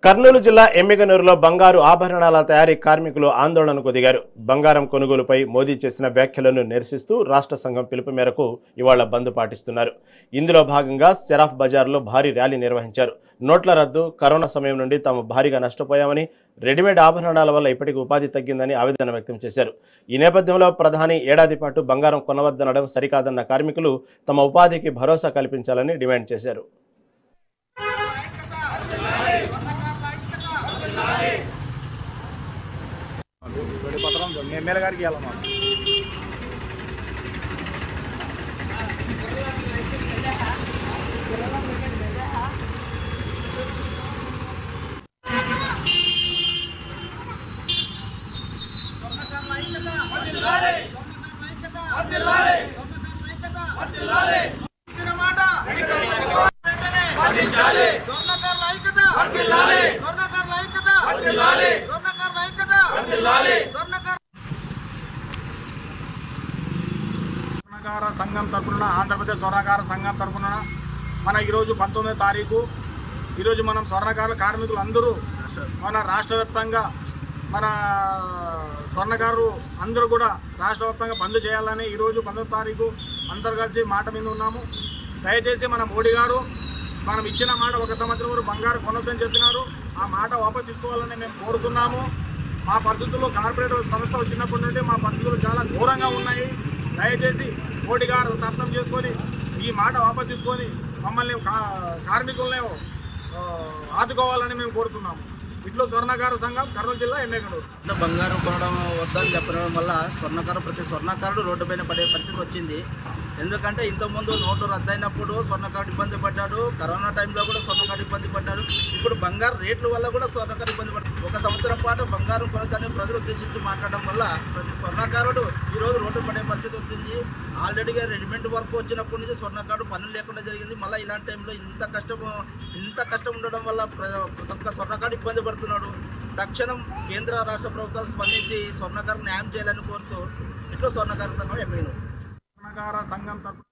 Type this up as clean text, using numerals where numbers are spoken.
కర్నూలు జిల్లా ఎమ్మిగనూరులో బంగారు ఆభరణాల తయారీ కార్మికులు ఆందోళనకు దిగారు. బంగారం కొనుగోలుపై మోదీ చేసిన వ్యాఖ్యలను నిరసిస్తూ రాష్ట్ర సంఘం పిలుపు మేరకు ఇవాళ బంద్ పాటిస్తున్నారు. ఇందులో భాగంగా సెరాఫ్ బజార్లో భారీ ర్యాలీ నిర్వహించారు. నోట్ల రద్దు, కరోనా సమయం నుండి తాము భారీగా నష్టపోయామని, రెడీమేడ్ ఆభరణాల వల్ల ఇప్పటికీ ఉపాధి తగ్గిందని ఆవేదన వ్యక్తం చేశారు. ఈ నేపథ్యంలో ప్రధాని ఏడాది పాటు బంగారం కొనవద్దనడం సరికాదన్న కార్మికులు తమ ఉపాధికి భరోసా కల్పించాలని డిమాండ్ చేశారు. పత్రం ఎమ్మెల్యే గారికి వెళ్ళమా స్వర్ణకార సంఘం తరపున ఆంధ్రప్రదేశ్ స్వర్ణకార సంఘం తరపున మన ఈరోజు 19వ తారీఖు ఈరోజు మనం స్వర్ణకారుల కార్మికులు అందరూ మన రాష్ట్ర వ్యాప్తంగా మన స్వర్ణకారులు అందరూ కూడా రాష్ట్ర వ్యాప్తంగా బంద్ చేయాలని ఈరోజు 19వ తారీఖు అందరు కలిసి మాట మీద ఉన్నాము. దయచేసి మన మోడీ గారు మనం ఇచ్చిన మాట 1 సంవత్సరం వరకు బంగారు కొనొద్దని చెప్తున్నారు. ఆ మాట వాపసు తీసుకోవాలని మేము కోరుతున్నాము. మా పరిస్థితుల్లో కార్పొరేట్ సంస్థ వచ్చినప్పటి నుండి మా పరిస్థితులు చాలా ఘోరంగా ఉన్నాయి. దయచేసి మోడీ గారు అర్థం చేసుకొని ఈ మాట వాపసు తీసుకొని మమ్మల్ని కార్మికులనే ఆదుకోవాలని మేము కోరుతున్నాము. ఇట్లో స్వర్ణకార సంఘం కర్నూలు జిల్లా ఎమ్మెగనూరు. బంగారం కొనడం వద్దని చెప్పడం వల్ల ప్రతి స్వర్ణకారుడు రోడ్డు పైన పడే పరిస్థితి వచ్చింది. ఎందుకంటే ఇంతకుముందు నోటు రద్దయినప్పుడు స్వర్ణకారుడు ఇబ్బంది పడ్డాడు, కరోనా టైంలో కూడా స్వర్ణకారుడు ఇబ్బంది పడ్డాడు. ఇప్పుడు బంగారు రేట్ల వల్ల కూడా స్వర్ణకారుడు ఇబ్బంది పడ్డాడు. 1 సంవత్సరం పాటు బంగారం కొనదని ప్రజలు ఉద్దేశించి మాట్లాడడం వల్ల ప్రతి స్వర్ణకారుడు ఈరోజు రోడ్డు పడే పరిస్థితి వచ్చింది. ఆల్రెడీగా రెడీమేడ్ వర్క్ వచ్చినప్పటి నుంచి స్వర్ణకారుడు పనులు లేకుండా జరిగింది. మళ్ళీ ఇలాంటి టైంలో ఇంత కష్టం ఉండడం వల్ల ప్రతి ఒక్క స్వర్ణకారుడు ఇబ్బంది పడుతున్నాడు. తక్షణం కేంద్ర రాష్ట్ర ప్రభుత్వాలు స్పందించి స్వర్ణకారులకు న్యాయం చేయాలని కోరుతూ ఇట్లో స్వర్ణకార సంఘం ఎమ్మెల్యే స్వర్ణకార సంఘం తరపున